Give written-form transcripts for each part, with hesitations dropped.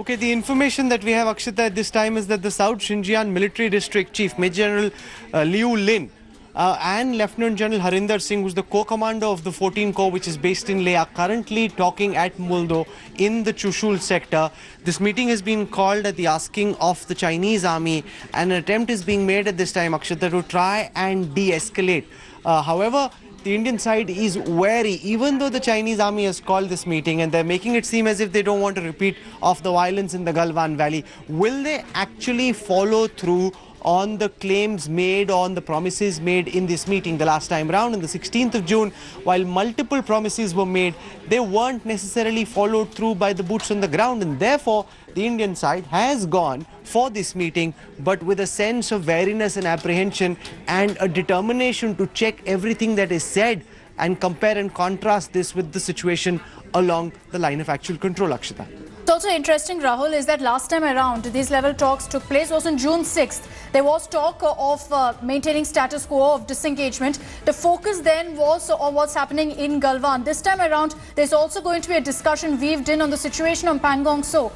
Okay, the information that we have, Akshita, at this time is that the South Xinjiang Military District Chief, Major General Liu Lin, and Lieutenant General Harinder Singh, who's the co-commander of the 14 Corps, which is based in Leh, are currently talking at Moldo in the Chushul sector. This meeting has been called at the asking of the Chinese army, and an attempt is being made at this time, Akshita, to try and de-escalate. However, the Indian side is wary, even though the Chinese army has called this meeting and they're making it seem as if they don't want to repeat of the violence in the Galwan Valley. Will they actually follow through on the claims made, on the promises made in this meeting the last time round on the 16th of June? While multiple promises were made, they weren't necessarily followed through by the boots on the ground, and therefore the Indian side has gone for this meeting, but with a sense of wariness and apprehension and a determination to check everything that is said and compare and contrast this with the situation along the line of actual control, Akshita. What's also interesting, Rahul, is that last time around these level talks took place was on June 6th. There was talk of maintaining status quo, of disengagement. The focus then was on what's happening in Galwan. This time around, there's also going to be a discussion weaved in on the situation on Pangong So.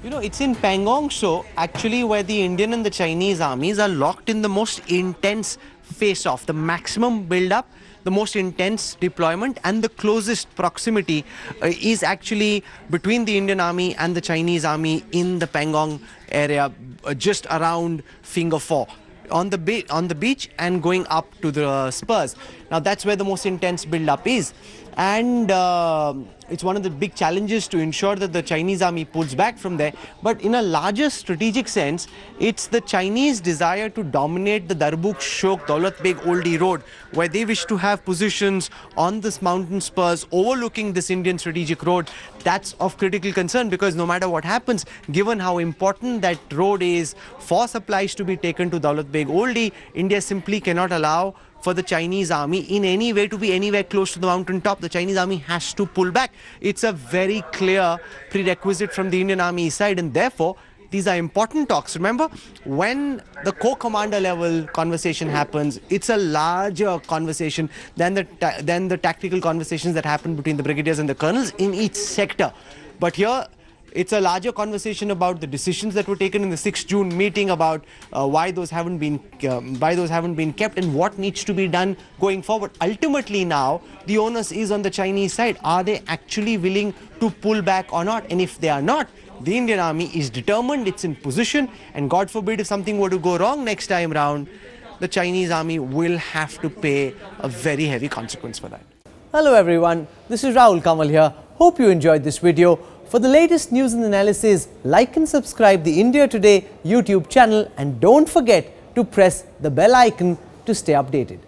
You know, it's in Pangong So, actually, where the Indian and the Chinese armies are locked in the most intense face-off, the maximum build-up, the most intense deployment, and the closest proximity is actually between the Indian army and the Chinese army in the Pangong area, just around Finger 4. On the beach and going up to the spurs. Now that's where the most intense build-up is, and it's one of the big challenges to ensure that the Chinese army pulls back from there. But in a larger strategic sense, it's the Chinese desire to dominate the Darbuk Shok Daulat Beg Oldie Road, where they wish to have positions on this mountain spurs overlooking this Indian strategic road. That's of critical concern, because no matter what happens, given how important that road is for supplies to be taken to Daulat Beg Oldie, India simply cannot allow for the Chinese army in any way to be anywhere close to the mountain top. The Chinese army has to pull back. It's a very clear prerequisite from the Indian army side, and therefore these are important talks. Remember, when the co-commander level conversation happens, it's a larger conversation than the tactical conversations that happen between the brigadiers and the colonels in each sector. But here, it's a larger conversation about the decisions that were taken in the 6th June meeting, about why those haven't been kept and what needs to be done going forward. Ultimately now, the onus is on the Chinese side. Are they actually willing to pull back or not? And if they are not, the Indian army is determined, it's in position, and God forbid if something were to go wrong next time round, the Chinese army will have to pay a very heavy consequence for that. Hello everyone, this is Rahul Kamal here. Hope you enjoyed this video. For the latest news and analysis, like and subscribe the India Today YouTube channel, and don't forget to press the bell icon to stay updated.